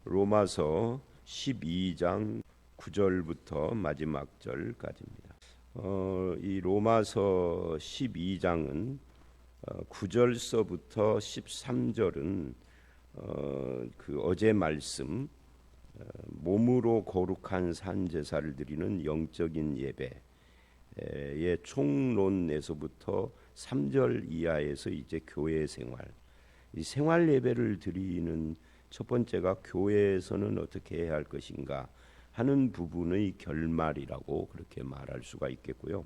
로마서 12장 9절부터 마지막 절까지입니다. 이 로마서 12장은 9절서부터 13절은 그 어제 말씀 몸으로 거룩한 산 제사를 드리는 영적인 예배의 총론에서부터 3절 이하에서 이제 교회 생활, 이 생활 예배를 드리는 첫 번째가 교회에서는 어떻게 해야 할 것인가 하는 부분의 결말이라고 그렇게 말할 수가 있겠고요.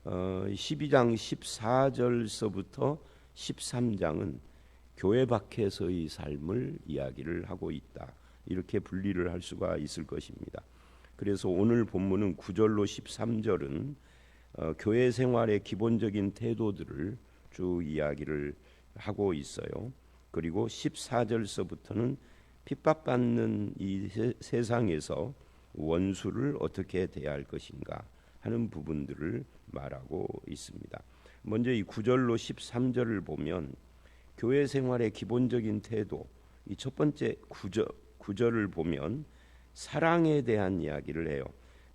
12장 14절서부터 13장은 교회 밖에서의 삶을 이야기를 하고 있다. 이렇게 분리를 할 수가 있을 것입니다. 그래서 오늘 본문은 9절로 13절은 교회 생활의 기본적인 태도들을 쭉 이야기를 하고 있어요. 그리고 14절서부터는 핍박받는 이 세상에서 원수를 어떻게 대할 것인가 하는 부분들을 말하고 있습니다. 먼저 이 9절로 13절을 보면 교회 생활의 기본적인 태도, 이 첫 번째 9절을 보면 사랑에 대한 이야기를 해요.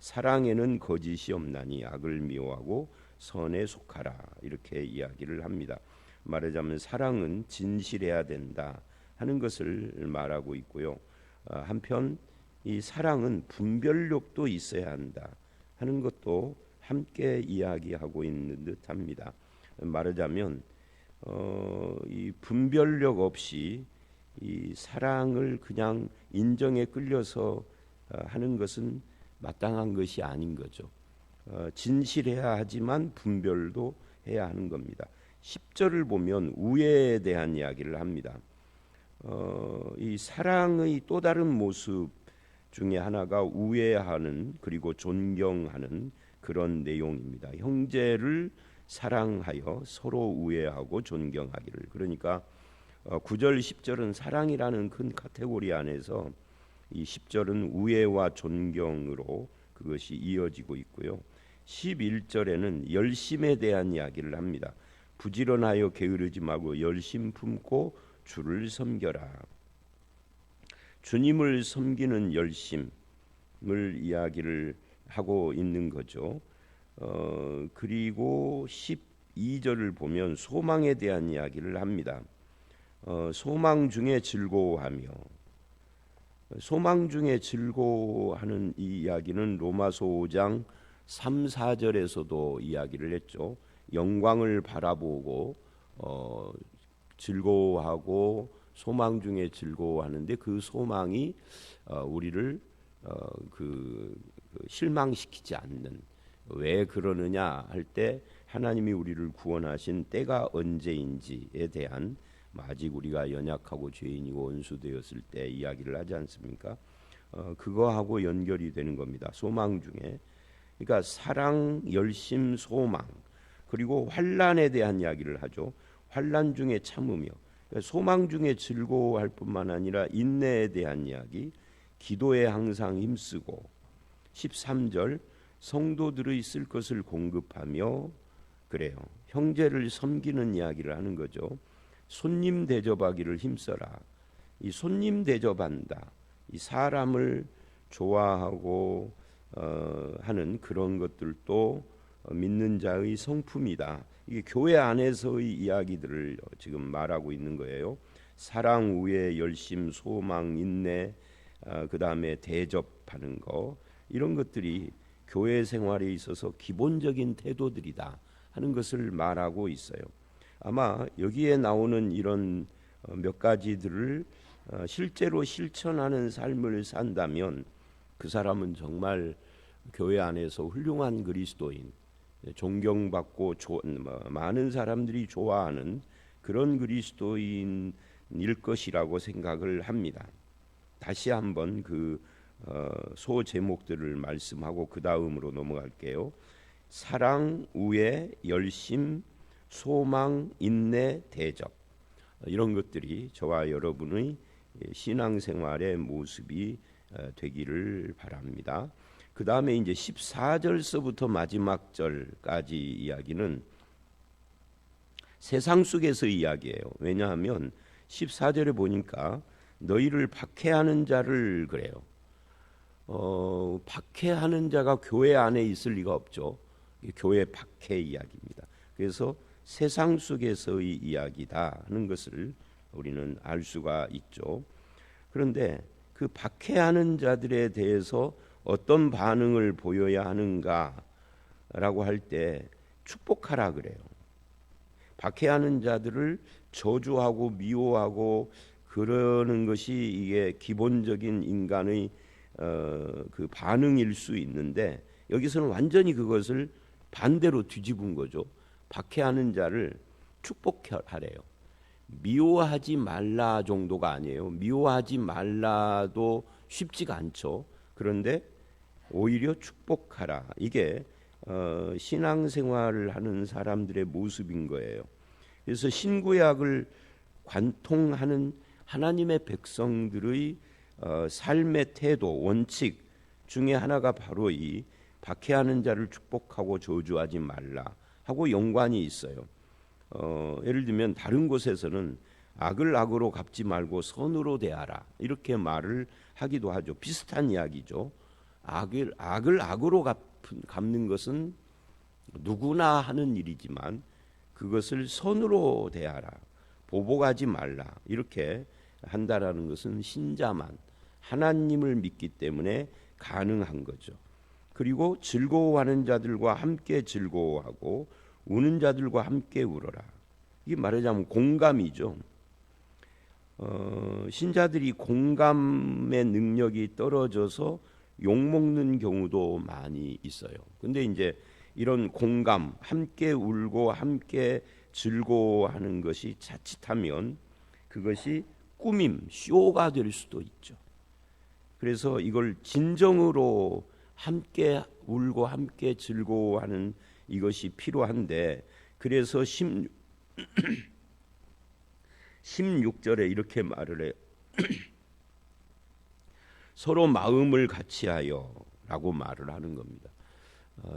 사랑에는 거짓이 없나니 악을 미워하고 선에 속하라, 이렇게 이야기를 합니다. 말하자면 사랑은 진실해야 된다 하는 것을 말하고 있고요. 한편 이 사랑은 분별력도 있어야 한다 하는 것도 함께 이야기하고 있는 듯합니다. 말하자면 이 분별력 없이 이 사랑을 그냥 인정에 끌려서 하는 것은 마땅한 것이 아닌 거죠. 진실해야 하지만 분별도 해야 하는 겁니다. 10절을 보면 우애에 대한 이야기를 합니다. 이 사랑의 또 다른 모습 중에 하나가 우애하는, 그리고 존경하는 그런 내용입니다. 형제를 사랑하여 서로 우애하고 존경하기를. 그러니까 9절 10절은 사랑이라는 큰 카테고리 안에서 이 10절은 우애와 존경으로 그것이 이어지고 있고요. 11절에는 열심에 대한 이야기를 합니다. 부지런하여 게으르지 말고 열심 품고 주를 섬겨라. 주님을 섬기는 열심을 이야기를 하고 있는 거죠. 그리고 12절을 보면 소망에 대한 이야기를 합니다. 소망 중에 즐거워하며, 소망 중에 즐거워하는 이 이야기는 로마서 5장 3, 4절에서도 이야기를 했죠. 영광을 바라보고 즐거워하고 소망 중에 즐거워하는데 그 소망이 우리를 실망시키지 않는, 왜 그러느냐 할 때 하나님이 우리를 구원하신 때가 언제인지에 대한, 아직 우리가 연약하고 죄인이고 원수되었을 때 이야기를 하지 않습니까? 그거하고 연결이 되는 겁니다. 소망 중에. 그러니까 사랑, 열심, 소망, 그리고 환난에 대한 이야기를 하죠. 환난 중에 참으며, 소망 중에 즐거워할 뿐만 아니라 인내에 대한 이야기, 기도에 항상 힘쓰고, 13절 성도들의 쓸 것을 공급하며, 그래요, 형제를 섬기는 이야기를 하는 거죠. 손님 대접하기를 힘써라. 이 손님 대접한다, 이 사람을 좋아하고 하는 그런 것들도 믿는 자의 성품이다. 이게 교회 안에서의 이야기들을 지금 말하고 있는 거예요. 사랑, 우애, 열심, 소망, 인내, 그 다음에 대접하는 거, 이런 것들이 교회 생활에 있어서 기본적인 태도들이다 하는 것을 말하고 있어요. 아마 여기에 나오는 이런 몇 가지들을 실제로 실천하는 삶을 산다면 그 사람은 정말 교회 안에서 훌륭한 그리스도인, 존경받고 많은 사람들이 좋아하는 그런 그리스도인일 것이라고 생각을 합니다. 다시 한번 그 소 제목들을 말씀하고 그 다음으로 넘어갈게요. 사랑, 우애, 열심, 소망, 인내, 대접, 이런 것들이 저와 여러분의 신앙생활의 모습이 되기를 바랍니다. 그 다음에 이제 14절서부터 마지막 절까지 이야기는 세상 속에서 이야기예요. 왜냐하면 14절에 보니까 너희를 박해하는 자를 그래요. 박해하는 자가 교회 안에 있을 리가 없죠. 교회 박해 이야기입니다. 그래서 세상 속에서의 이야기다 하는 것을 우리는 알 수가 있죠. 그런데 그 박해하는 자들에 대해서 어떤 반응을 보여야 하는가라고 할 때 축복하라 그래요. 박해하는 자들을 저주하고 미워하고 그러는 것이 이게 기본적인 인간의 그 반응일 수 있는데 여기서는 완전히 그것을 반대로 뒤집은 거죠. 박해하는 자를 축복하래요. 미워하지 말라 정도가 아니에요. 미워하지 말라도 쉽지가 않죠. 그런데 오히려 축복하라. 이게 신앙생활을 하는 사람들의 모습인 거예요. 그래서 신구약을 관통하는 하나님의 백성들의 삶의 태도, 원칙 중에 하나가 바로 이 박해하는 자를 축복하고 저주하지 말라 하고 연관이 있어요. 예를 들면 다른 곳에서는 악을 악으로 갚지 말고 선으로 대하라 이렇게 말을 하기도 하죠. 비슷한 이야기죠. 악을 악으로 갚는 것은 누구나 하는 일이지만 그것을 선으로 대하라, 보복하지 말라 이렇게 한다라는 것은 신자만 하나님을 믿기 때문에 가능한 거죠. 그리고 즐거워하는 자들과 함께 즐거워하고 우는 자들과 함께 울어라. 이게 말하자면 공감이죠. 신자들이 공감의 능력이 떨어져서 욕먹는 경우도 많이 있어요. 근데 이제 이런 공감, 함께 울고 함께 즐거워하는 것이 자칫하면 그것이 꾸밈, 쇼가 될 수도 있죠. 그래서 이걸 진정으로 함께 울고 함께 즐거워하는 이것이 필요한데 그래서 16절에 이렇게 말을 해요. 서로 마음을 같이하여 라고 말을 하는 겁니다.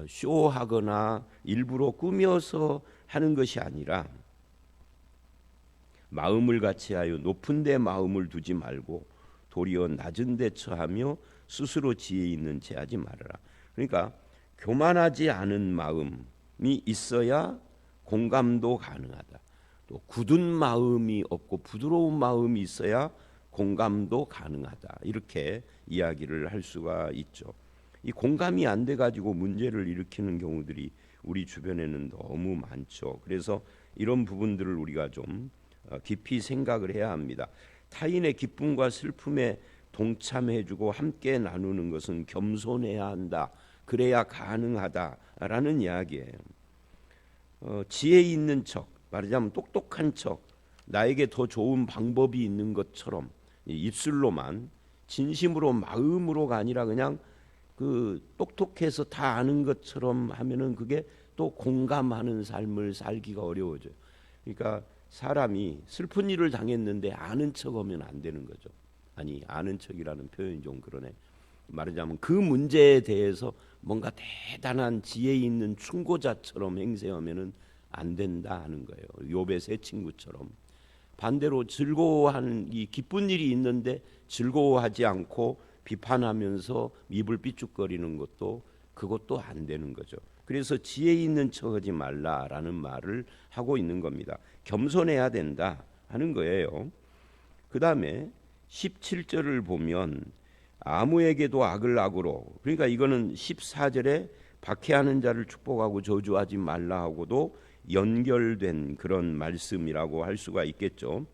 쇼하거나 일부러 꾸며서 하는 것이 아니라 마음을 같이하여 높은 데 마음을 두지 말고 도리어 낮은 데 처하며 스스로 지혜 있는 채 하지 말아라. 그러니까 교만하지 않은 마음이 있어야 공감도 가능하다. 또 굳은 마음이 없고 부드러운 마음이 있어야 공감도 가능하다. 이렇게 이야기를 할 수가 있죠. 이 공감이 안 돼 가지고 문제를 일으키는 경우들이 우리 주변에는 너무 많죠. 그래서 이런 부분들을 우리가 좀 깊이 생각을 해야 합니다. 타인의 기쁨과 슬픔에 동참해주고 함께 나누는 것은 겸손해야 한다. 그래야 가능하다라는 이야기예요. 지혜 있는 척, 말하자면 똑똑한 척, 나에게 더 좋은 방법이 있는 것처럼 입술로만 진심으로 마음으로가 아니라 그냥 그 똑똑해서 다 아는 것처럼 하면은 그게 또 공감하는 삶을 살기가 어려워져요. 그러니까 사람이 슬픈 일을 당했는데 아는 척하면 안 되는 거죠. 아니 아는 척이라는 표현이 좀 그러네. 말하자면 그 문제에 대해서 뭔가 대단한 지혜 있는 충고자처럼 행세하면은 안 된다 하는 거예요. 욥의 세 친구처럼. 반대로 즐거워하는 이 기쁜 일이 있는데 즐거워하지 않고 비판하면서 입을 삐죽거리는 것도 그것도 안 되는 거죠. 그래서 지혜 있는 척하지 말라라는 말을 하고 있는 겁니다. 겸손해야 된다 하는 거예요. 그 다음에 17절을 보면 아무에게도 악을 악으로, 그러니까 이거는 14절에 박해하는 자를 축복하고 저주하지 말라 하고도 연결된 그런 말씀이라고 할 수가 있겠죠.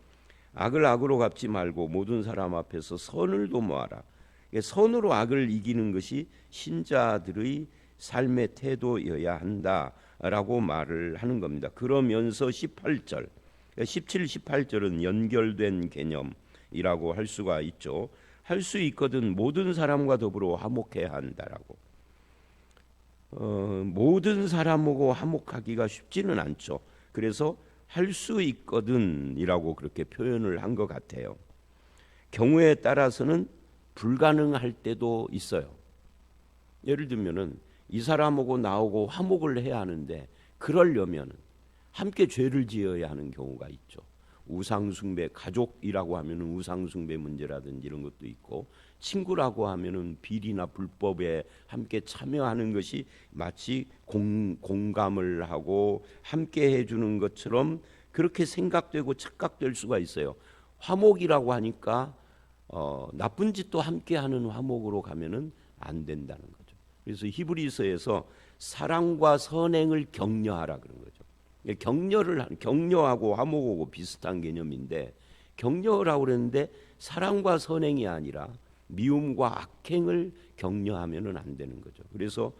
악을 악으로 갚지 말고 모든 사람 앞에서 선을 도모하라. 선으로 악을 이기는 것이 신자들의 삶의 태도여야 한다라고 말을 하는 겁니다. 그러면서 18절, 17, 18절은 연결된 개념이라고 할 수가 있죠. 할 수 있거든 모든 사람과 더불어 화목해야 한다라고. 모든 사람하고 화목하기가 쉽지는 않죠. 그래서 할 수 있거든이라고 그렇게 표현을 한 것 같아요. 경우에 따라서는 불가능할 때도 있어요. 예를 들면은 이 사람하고 나하고 화목을 해야 하는데 그러려면 함께 죄를 지어야 하는 경우가 있죠. 우상숭배, 가족이라고 하면은 우상숭배 문제라든지 이런 것도 있고, 친구라고 하면은 비리나 불법에 함께 참여하는 것이 마치 공감을 하고 함께 해주는 것처럼 그렇게 생각되고 착각될 수가 있어요. 화목이라고 하니까 나쁜 짓도 함께하는 화목으로 가면은 안 된다는 거죠. 그래서 히브리서에서 사랑과 선행을 격려하라 그런 거죠. 격려하고 화목하고 비슷한 개념인데, 격려라고 그랬는데 사랑과 선행이 아니라 미움과 악행을 격려하면은 안 되는 거죠. 그래서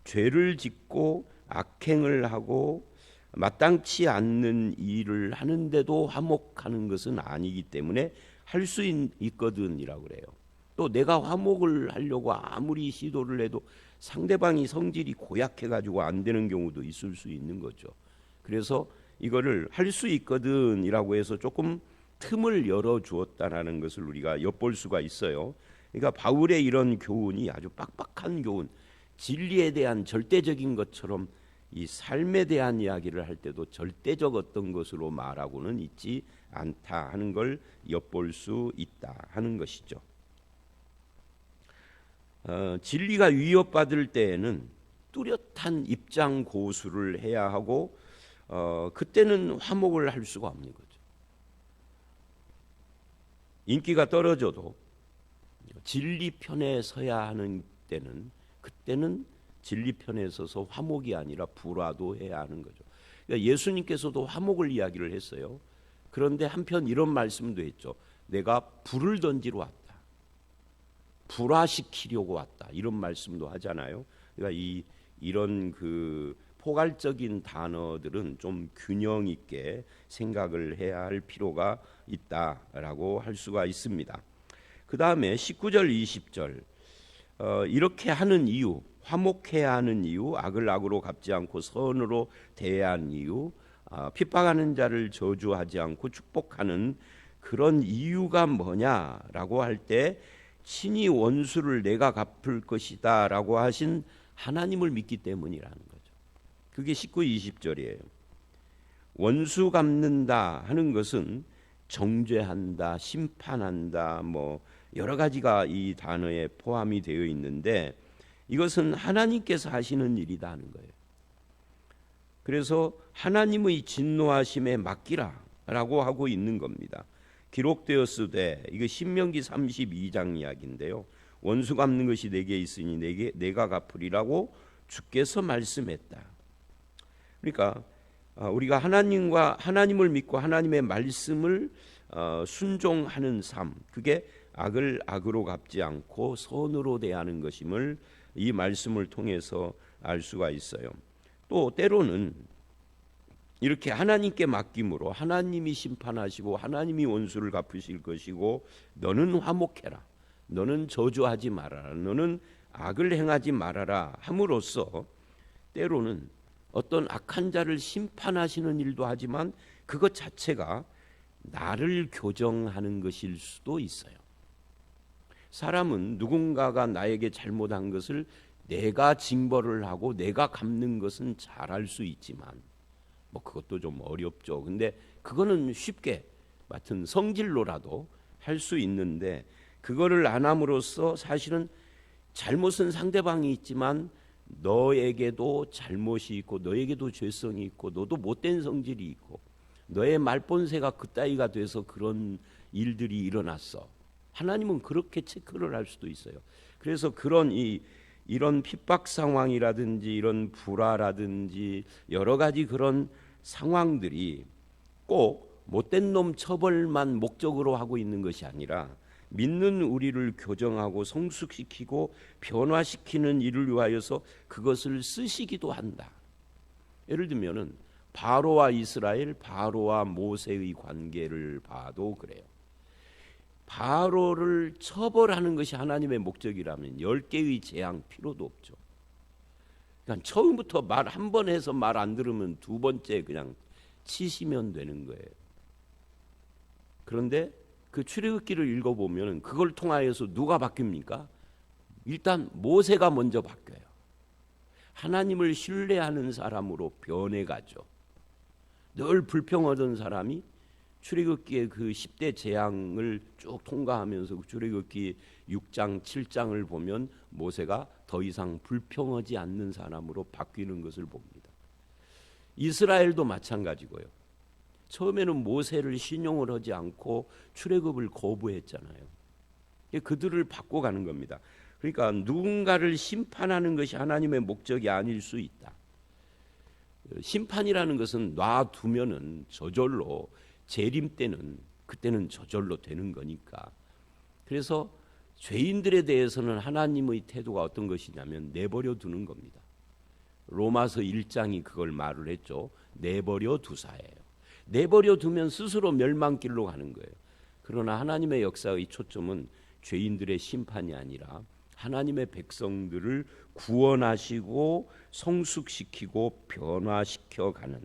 죄를 짓고 악행을 하고 마땅치 않는 일을 하는데도 화목하는 것은 아니기 때문에 할 수 있거든이라고 그래요. 또 내가 화목을 하려고 아무리 시도를 해도 상대방이 성질이 고약해가지고 안 되는 경우도 있을 수 있는 거죠. 그래서 이거를 할 수 있거든이라고 해서 조금 틈을 열어주었다라는 것을 우리가 엿볼 수가 있어요. 그러니까 바울의 이런 교훈이 아주 빡빡한 교훈, 진리에 대한 절대적인 것처럼 이 삶에 대한 이야기를 할 때도 절대적 어떤 것으로 말하고는 있지 않다 하는 걸 엿볼 수 있다 하는 것이죠. 진리가 위협받을 때에는 뚜렷한 입장 고수를 해야 하고 그때는 화목을 할 수가 없는 거죠. 인기가 떨어져도 진리 편에 서야 하는 때는 그때는 진리 편에 서서 화목이 아니라 불화도 해야 하는 거죠. 그러니까 예수님께서도 화목을 이야기를 했어요. 그런데 한편 이런 말씀도 했죠. 내가 불을 던지러 왔다. 불화시키려고 왔다. 이런 말씀도 하잖아요. 그러니까 이런 그 포괄적인 단어들은 좀 균형 있게 생각을 해야 할 필요가 있다라고 할 수가 있습니다. 그 다음에 19절 20절 이렇게 하는 이유, 화목해야 하는 이유, 악을 악으로 갚지 않고 선으로 대해야 하는 이유, 핍박하는 자를 저주하지 않고 축복하는 그런 이유가 뭐냐라고 할 때 친히 원수를 내가 갚을 것이다 라고 하신 하나님을 믿기 때문이라는 거죠. 그게 19, 20절이에요. 원수 갚는다 하는 것은 정죄한다, 심판한다, 뭐 여러 가지가 이 단어에 포함이 되어 있는데 이것은 하나님께서 하시는 일이다 하는 거예요. 그래서 하나님의 진노하심에 맡기라라고 하고 있는 겁니다. 기록되었으되 이거 신명기 32장 이야기인데요. 원수 갚는 것이 내게 있으니 내가 갚으리라고 주께서 말씀했다. 그러니까 우리가 하나님을 믿고 하나님의 말씀을 순종하는 삶, 그게 악을 악으로 갚지 않고 선으로 대하는 것임을 이 말씀을 통해서 알 수가 있어요. 또 때로는 이렇게 하나님께 맡김으로 하나님이 심판하시고 하나님이 원수를 갚으실 것이고 너는 화목해라, 너는 저주하지 말아라, 너는 악을 행하지 말아라 함으로써 때로는 어떤 악한 자를 심판하시는 일도 하지만 그것 자체가 나를 교정하는 것일 수도 있어요. 사람은 누군가가 나에게 잘못한 것을 내가 징벌을 하고 내가 갚는 것은 잘할 수 있지만 뭐 그것도 좀 어렵죠. 근데 그거는 쉽게 맡은 성질로라도 할 수 있는데 그거를 안 함으로써 사실은 잘못은 상대방이 있지만 너에게도 잘못이 있고 너에게도 죄성이 있고 너도 못된 성질이 있고 너의 말본세가 그따위가 돼서 그런 일들이 일어났어. 하나님은 그렇게 체크를 할 수도 있어요. 그래서 이런 핍박 상황이라든지 이런 불화라든지 여러 가지 그런 상황들이 꼭 못된 놈 처벌만 목적으로 하고 있는 것이 아니라 믿는 우리를 교정하고 성숙시키고 변화시키는 일을 위하여서 그것을 쓰시기도 한다. 예를 들면은 바로와 이스라엘, 바로와 모세의 관계를 봐도 그래요. 바로를 처벌하는 것이 하나님의 목적이라면 10개의 재앙 필요도 없죠. 그러니까 처음부터 말 한 번 해서 말 안 들으면 두 번째 그냥 치시면 되는 거예요. 그런데 그 출애굽기를 읽어보면 그걸 통하여서 누가 바뀝니까? 일단 모세가 먼저 바뀌어요. 하나님을 신뢰하는 사람으로 변해가죠. 늘 불평하던 사람이 출애굽기의 그 10대 재앙을 쭉 통과하면서 출애굽기 6장, 7장을 보면 모세가 더 이상 불평하지 않는 사람으로 바뀌는 것을 봅니다. 이스라엘도 마찬가지고요. 처음에는 모세를 신용을 하지 않고 출애굽을 거부했잖아요. 그들을 바꿔가는 겁니다. 그러니까 누군가를 심판하는 것이 하나님의 목적이 아닐 수 있다. 심판이라는 것은 놔두면은 저절로 재림 때는 그때는 저절로 되는 거니까. 그래서 죄인들에 대해서는 하나님의 태도가 어떤 것이냐면 내버려 두는 겁니다. 로마서 1장이 그걸 말을 했죠. 내버려 두사예요. 내버려 두면 스스로 멸망길로 가는 거예요. 그러나 하나님의 역사의 초점은 죄인들의 심판이 아니라 하나님의 백성들을 구원하시고 성숙시키고 변화시켜 가는.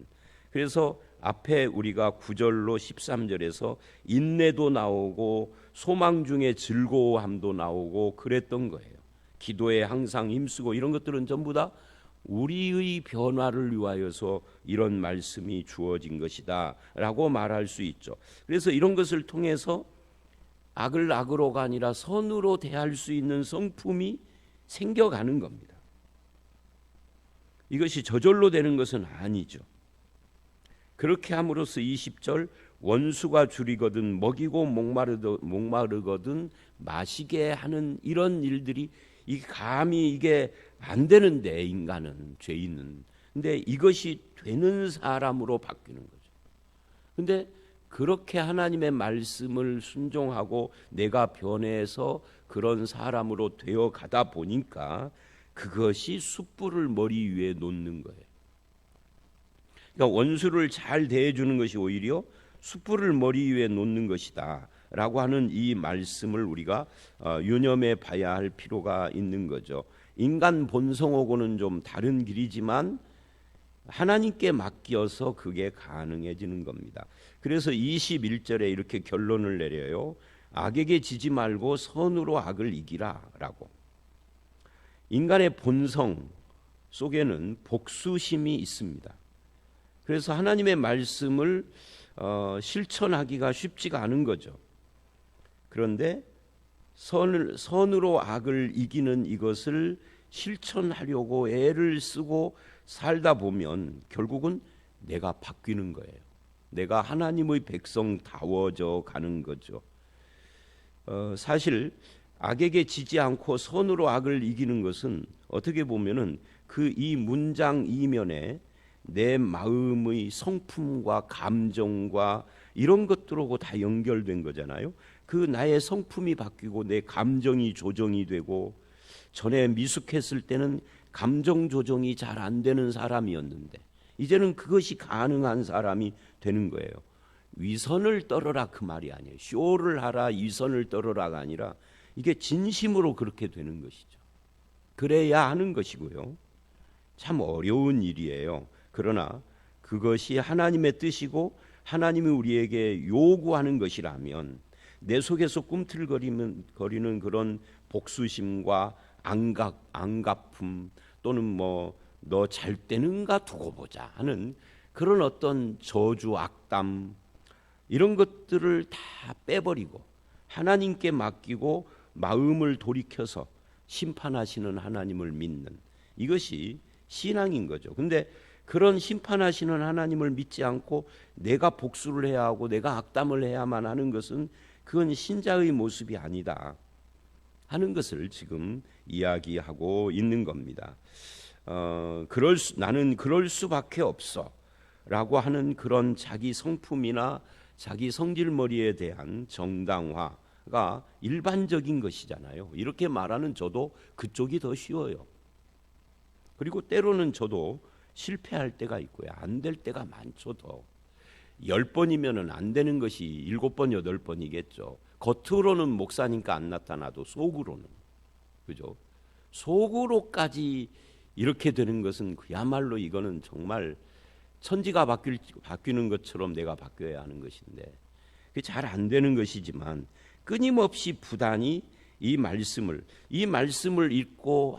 그래서 앞에 우리가 9절로 13절에서 인내도 나오고 소망 중에 즐거워함도 나오고 그랬던 거예요. 기도에 항상 힘쓰고 이런 것들은 전부 다 우리의 변화를 위하여서 이런 말씀이 주어진 것이다 라고 말할 수 있죠. 그래서 이런 것을 통해서 악을 악으로가 아니라 선으로 대할 수 있는 성품이 생겨가는 겁니다. 이것이 저절로 되는 것은 아니죠. 그렇게 함으로써 20절 원수가 줄이거든 먹이고 목마르거든 마시게 하는 이런 일들이 감히 이게 안 되는데 인간은 죄인은 근데 이것이 되는 사람으로 바뀌는 거죠. 근데 그렇게 하나님의 말씀을 순종하고 내가 변해서 그런 사람으로 되어 가다 보니까 그것이 숯불을 머리 위에 놓는 거예요. 그러니까 원수를 잘 대해주는 것이 오히려 숯불을 머리 위에 놓는 것이다 라고 하는 이 말씀을 우리가 유념해 봐야 할 필요가 있는 거죠. 인간 본성하고는 좀 다른 길이지만 하나님께 맡겨서 그게 가능해지는 겁니다. 그래서 21절에 이렇게 결론을 내려요. 악에게 지지 말고 선으로 악을 이기라 라고. 인간의 본성 속에는 복수심이 있습니다. 그래서 하나님의 말씀을 실천하기가 쉽지가 않은 거죠. 그런데 선으로 악을 이기는 이것을 실천하려고 애를 쓰고 살다 보면 결국은 내가 바뀌는 거예요. 내가 하나님의 백성다워져 가는 거죠. 사실 악에게 지지 않고 선으로 악을 이기는 것은 어떻게 보면은 그 이 문장 이면에 내 마음의 성품과 감정과 이런 것들하고 다 연결된 거잖아요. 그 나의 성품이 바뀌고 내 감정이 조정이 되고 전에 미숙했을 때는 감정 조정이 잘 안 되는 사람이었는데 이제는 그것이 가능한 사람이 되는 거예요. 위선을 떨어라 그 말이 아니에요. 쇼를 하라 위선을 떨어라가 아니라 이게 진심으로 그렇게 되는 것이죠. 그래야 하는 것이고요. 참 어려운 일이에요. 그러나 그것이 하나님의 뜻이고 하나님이 우리에게 요구하는 것이라면 내 속에서 꿈틀거리는 그런 복수심과 안갚음 또는 뭐 너 잘 되는가 두고 보자 하는 그런 어떤 저주 악담 이런 것들을 다 빼버리고 하나님께 맡기고 마음을 돌이켜서 심판하시는 하나님을 믿는 이것이 신앙인 거죠. 근데 그런 심판하시는 하나님을 믿지 않고 내가 복수를 해야 하고 내가 악담을 해야만 하는 것은 그건 신자의 모습이 아니다 하는 것을 지금 이야기하고 있는 겁니다. 나는 그럴 수밖에 없어 라고 하는 그런 자기 성품이나 자기 성질머리에 대한 정당화가 일반적인 것이잖아요. 이렇게 말하는 저도 그쪽이 더 쉬워요. 그리고 때로는 저도 실패할 때가 있고요. 안 될 때가 많죠. 더 10번이면 안 되는 것이 7번, 8번이겠죠. 겉으로는 목사니까 안 나타나도 속으로는 그죠? 속으로까지 이렇게 되는 것은 그야말로 이거는 정말 천지가 바뀌는 것처럼 내가 바뀌어야 하는 것인데 그게 잘 안 되는 것이지만 끊임없이 부단히 이 말씀을 읽고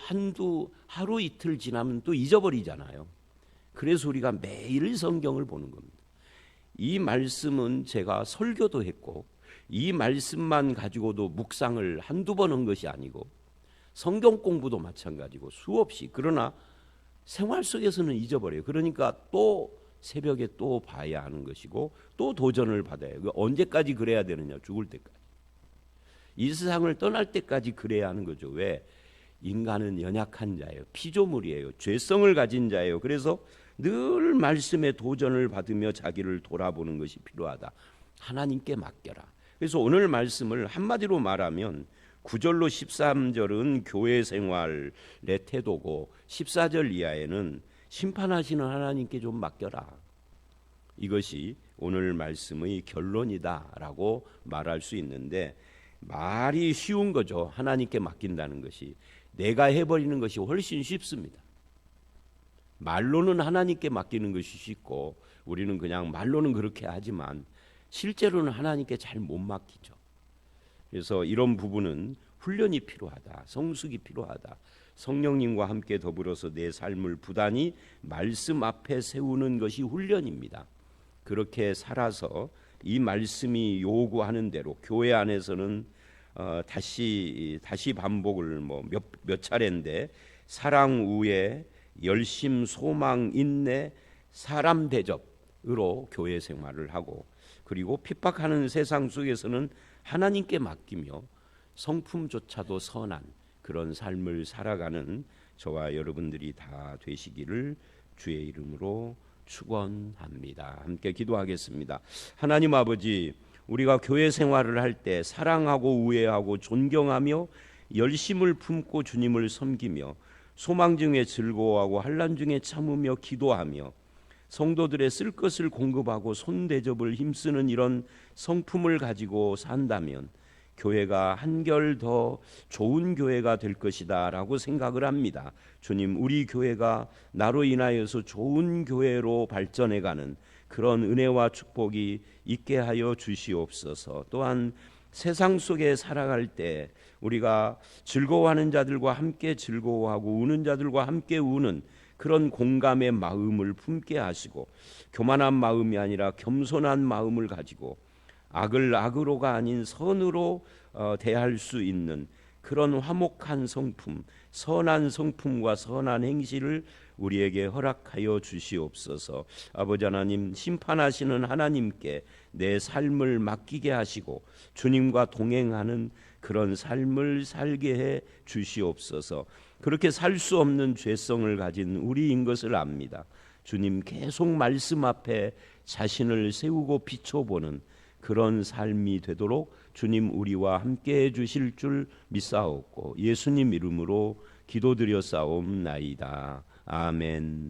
하루 이틀 지나면 또 잊어버리잖아요. 그래서 우리가 매일 성경을 보는 겁니다. 이 말씀은 제가 설교도 했고 이 말씀만 가지고도 묵상을 한두 번 한 것이 아니고 성경 공부도 마찬가지고 수없이, 그러나 생활 속에서는 잊어버려요. 그러니까 또 새벽에 또 봐야 하는 것이고 또 도전을 받아야 해요. 언제까지 그래야 되느냐? 죽을 때까지. 이 세상을 떠날 때까지 그래야 하는 거죠. 왜? 인간은 연약한 자예요. 피조물이에요. 죄성을 가진 자예요. 그래서 늘 말씀에 도전을 받으며 자기를 돌아보는 것이 필요하다. 하나님께 맡겨라. 그래서 오늘 말씀을 한마디로 말하면 9절로 13절은 교회 생활의 태도고 14절 이하에는 심판하시는 하나님께 좀 맡겨라. 이것이 오늘 말씀의 결론이다라고 말할 수 있는데, 말이 쉬운 거죠. 하나님께 맡긴다는 것이. 내가 해버리는 것이 훨씬 쉽습니다. 말로는 하나님께 맡기는 것이 쉽고 우리는 그냥 말로는 그렇게 하지만 실제로는 하나님께 잘 못 맡기죠. 그래서 이런 부분은 훈련이 필요하다. 성숙이 필요하다. 성령님과 함께 더불어서 내 삶을 부단히 말씀 앞에 세우는 것이 훈련입니다. 그렇게 살아서 이 말씀이 요구하는 대로 교회 안에서는 다시 반복을 몇 차례인데, 사랑, 우애, 열심, 소망, 인내, 사람 대접으로 교회 생활을 하고, 그리고 핍박하는 세상 속에서는 하나님께 맡기며 성품조차도 선한 그런 삶을 살아가는 저와 여러분들이 다 되시기를 주의 이름으로 축원합니다. 함께 기도하겠습니다. 하나님 아버지, 우리가 교회 생활을 할 때 사랑하고 우애하고 존경하며 열심을 품고 주님을 섬기며 소망 중에 즐거워하고 환난 중에 참으며 기도하며 성도들의 쓸 것을 공급하고 손대접을 힘쓰는 이런 성품을 가지고 산다면 교회가 한결 더 좋은 교회가 될 것이다 라고 생각을 합니다. 주님, 우리 교회가 나로 인하여서 좋은 교회로 발전해가는 그런 은혜와 축복이 있게 하여 주시옵소서. 또한 세상 속에 살아갈 때 우리가 즐거워하는 자들과 함께 즐거워하고 우는 자들과 함께 우는 그런 공감의 마음을 품게 하시고, 교만한 마음이 아니라 겸손한 마음을 가지고 악을 악으로가 아닌 선으로 대할 수 있는 그런 화목한 성품, 선한 성품과 선한 행실을 우리에게 허락하여 주시옵소서. 아버지 하나님, 심판하시는 하나님께 내 삶을 맡기게 하시고 주님과 동행하는 그런 삶을 살게 해 주시옵소서. 그렇게 살 수 없는 죄성을 가진 우리인 것을 압니다. 주님, 계속 말씀 앞에 자신을 세우고 비춰보는 그런 삶이 되도록 주님 우리와 함께 해 주실 줄 믿사옵고 예수님 이름으로 기도드렸사옵나이다. 아멘.